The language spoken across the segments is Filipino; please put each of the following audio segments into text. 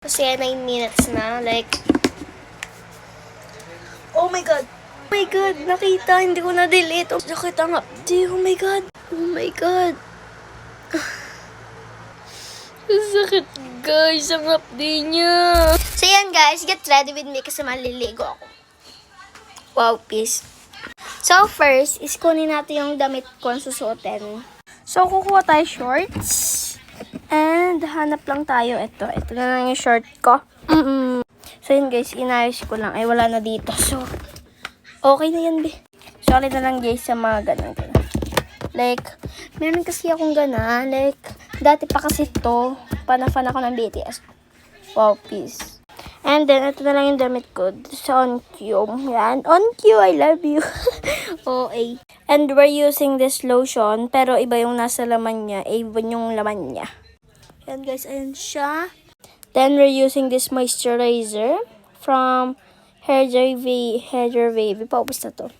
Kasi 9 minutes na, like, oh my god. Oh my god, nakita, hindi ko na-delete. Oh, nakita nga, oh my god. Oh my god. Sakit guys, ang update niya. So yan guys, get ready with me kasi maliligo ako. Wow, peace. So first, is kunin natin yung damit ko ang susuotin. So kukuha tayo shorts. And hanap lang tayo. Ito na lang yung short ko. So yun guys, inayos ko lang. Ay wala na dito. So, okay na yan be. Sorry na lang guys sa mga ganun. Like, meron kasi akong gana. Like, dati pa kasi to. Fan ako ng BTS. Wow, peace. And then, ito na lang yung damit ko. Sa OnQ. Yan. OnQ, I love you. OA. And we're using this lotion. Pero iba yung nasa laman niya. Even yung laman niya. Yan guys, ayan siya. Then, we're using this moisturizer from Hair Wavy. Paubos na to.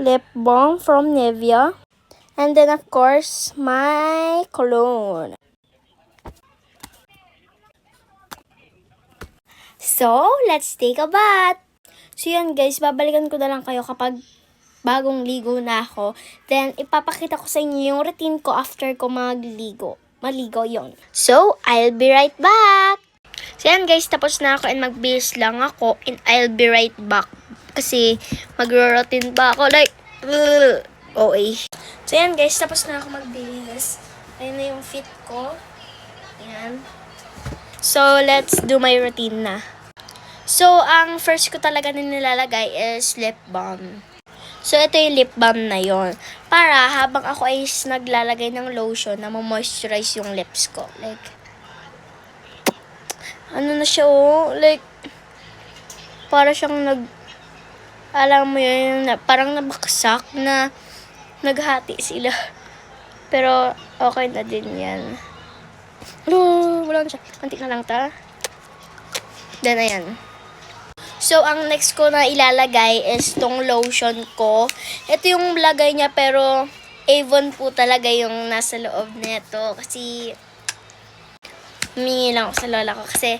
Lip balm from Nivea. And then, of course, my cologne. So, let's take a bath. So, yan guys, babalikan ko na lang kayo kapag bagong ligo na ako. Then, ipapakita ko sa inyo yung routine ko after ko maligo yon. So, I'll be right back. So, yan guys, tapos na ako and magbihis lang ako and I'll be right back. Kasi, magro-routine pa ako. Like, OA. So, yan guys, tapos na ako magbihis. Ayun na yung fit ko. Ayan. So, let's do my routine na. So, ang first ko talaga na nilalagay is lip balm. So, ito yung lip balm na yon. Para habang ako ay naglalagay ng lotion na moisturize yung lips ko. Like, ano na siya oh? Like, para siyang alam mo yun, parang nabaksak na naghati sila. Pero, okay na din yan. Wala na siya. Kanti na lang ta. Then, ayan. So, ang next ko na ilalagay is tong lotion ko. Ito yung lagay niya, pero Avon po talaga yung nasa loob nito. Kasi, humingi lang ako sa lola ko. Kasi,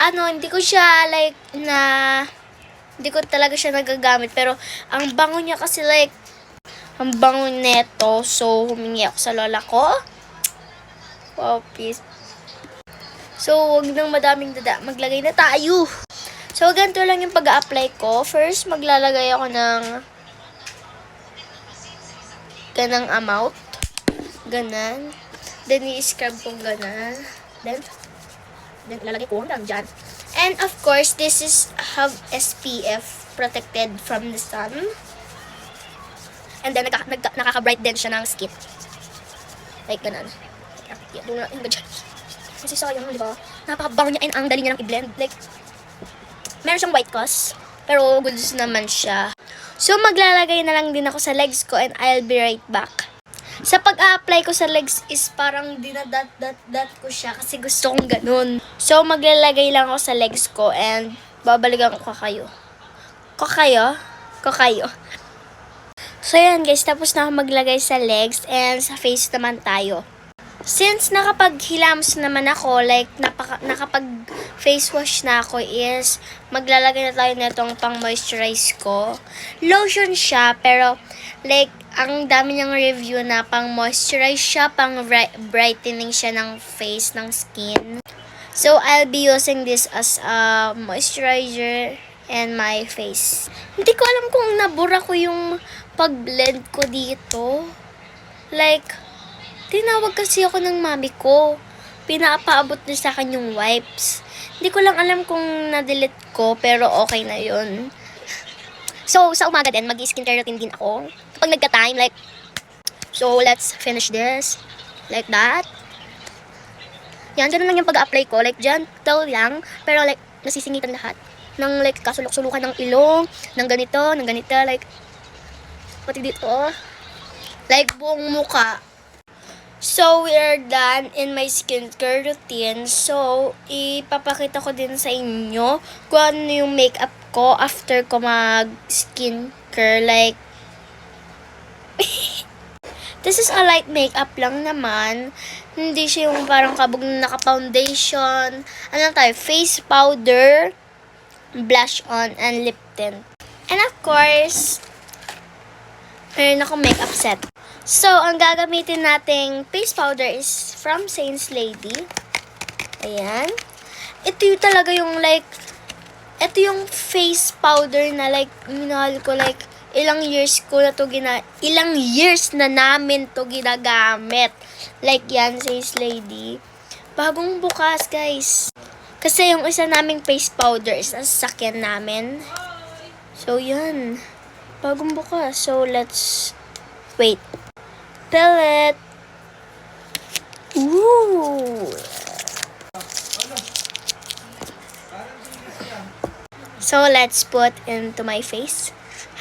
hindi ko siya, like, hindi ko talaga siya nagagamit. Pero, ang bango niya kasi, like, ang bango neto. So, humingi ako sa lola ko. Wow, peace. So, wag nang madaming dada. Maglagay na tayo. So, ganito lang yung pag-a-apply ko. First, maglalagay ako ng ganang amount. Ganan. Then, i-scrub ko ganan. Then ilalagay ko hanggang dyan. And, of course, this is have SPF protected from the sun. And then, nakaka-bright din siya ng skin. Like, ganan. Doon na, hanggang dyan. Kasi sayang, di ba? Napakabango niya and ang dali niya ng i-blend. Like, meron siyang white cause, pero goods naman siya. So, maglalagay na lang din ako sa legs ko and I'll be right back. Sa pag-a-apply ko sa legs is parang dinadat ko siya kasi gusto kong ganun. So, maglalagay lang ako sa legs ko and babalikan ko kayo. Kakayo. So, yan guys, tapos na ako maglagay sa legs and sa face naman tayo. Since nakapaghilams naman ako, like nakapag face wash na ako is maglalagay na tayo nitong pang moisturize ko. Lotion siya, pero like ang dami niyang review na pang moisturize siya, pang brightening siya ng face, ng skin. So, I'll be using this as a moisturizer and my face. Hindi ko alam kung nabura ko yung pag-blend ko dito. Like, tinawag kasi ako ng mami ko. Pinapaabot na sa akin yung wipes. Hindi ko lang alam kung na-delete ko, pero okay na yun. So, sa umaga din, mag-skincare routine din ako. Kapag nagka-time, like, so, let's finish this. Like that. Yan, ganun lang yung pag-apply ko. Like, gentle lang, pero like, nasisingitan lahat. Nang like, kasulok-sulukan ng ilong, ng ganito, like, pati dito, like, buong muka. So, we are done in my skincare routine. So, ipapakita ko din sa inyo kung ano yung makeup ko after ko mag-skincare. Like, This is a light makeup lang naman. Hindi siya yung parang kabog na naka-foundation. Ano lang tayo? Face powder, blush on, and lip tint. And of course, meron akong makeup set. So, ang gagamitin nating face powder is from Saints Lady. Ayan. Ito yung talaga yung like, ito yung face powder na like, minahal ko like, ilang years na namin to ginagamit. Like yan, Saints Lady. Bagong bukas, guys. Kasi yung isa naming face powder is nasasakyan namin. So, yan. Bagong bukas. So, let's wait. Fill it. Ooh. So, let's put into my face.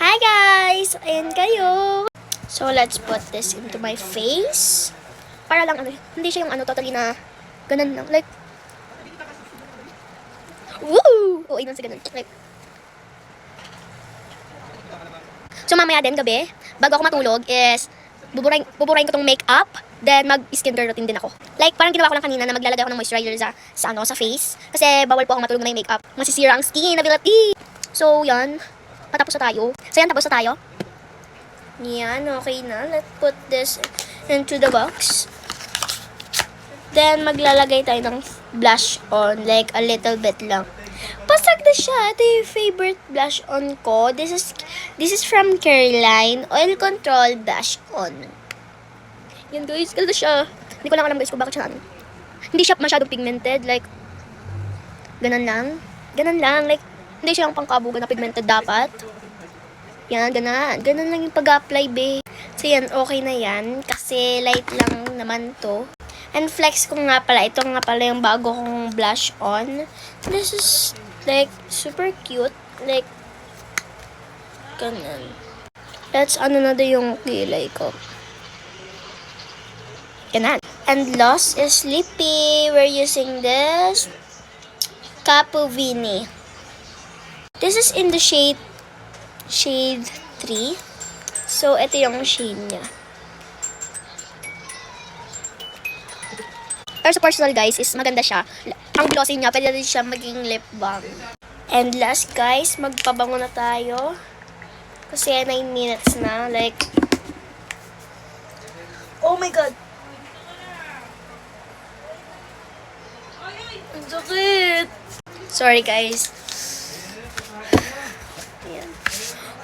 Hi guys! Ayan kayo! So, let's put this into my face. Para lang, hindi siya yung totally na ganun lang. Like, woo! Oo, yun sa ganun. Like, so, mamaya din, gabi, bago ako matulog, is, buburahin ko tong makeup, then mag-skincare routine din ako. Like, parang ginawa ko lang kanina na maglalagay ako ng moisturizer sa face. Kasi, bawal po ako matulog na may makeup. Masisira ang skin, ability. So, yan. Patapos na tayo. So, yan, tapos na tayo. Yan, okay na. Let's put this into the box. Then, maglalagay tayo ng blush on. Like, a little bit lang. Pasag na siya. Ito yung favorite blush on ko. This is from Careline Oil Control Blush On. Yan, guys. Ganda siya. Hindi ko lang alam, guys, kung bakit siya hindi siya masyadong pigmented. Like, ganun lang. Ganun lang. Like, hindi siya yung pangkabugan na pigmented dapat. Yan, ganun. Ganun lang yung pag-apply, be. So, yan, okay na yan. Kasi light lang naman to. And flex ko nga pala. Ito nga pala yung bago kong blush on. This is, like, super cute. Like, ganun. Let's, na din yung kilay ko. Ganun. And Lost is Sleepy. We're using this Capo Vini. This is in the shade 3. So, ito yung shade niya. Pero sa personal, guys, is maganda siya. Ang glossy niya, pwede din siya maging lip balm. And last, guys, magpabango na tayo. Kasi 9 minutes na. Like, oh my God! Ang sakit! Sorry, guys. Ayan.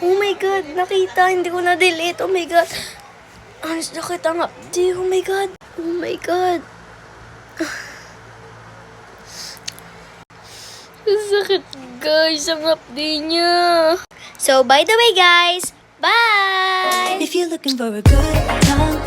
Oh my God! Nakita! Hindi ko na-delete. Oh my God! Ang sakit ang update. Oh my God! Oh my God! Ang sakit, guys. Ang update niya. So, by the way, guys, bye! If you're looking for a good time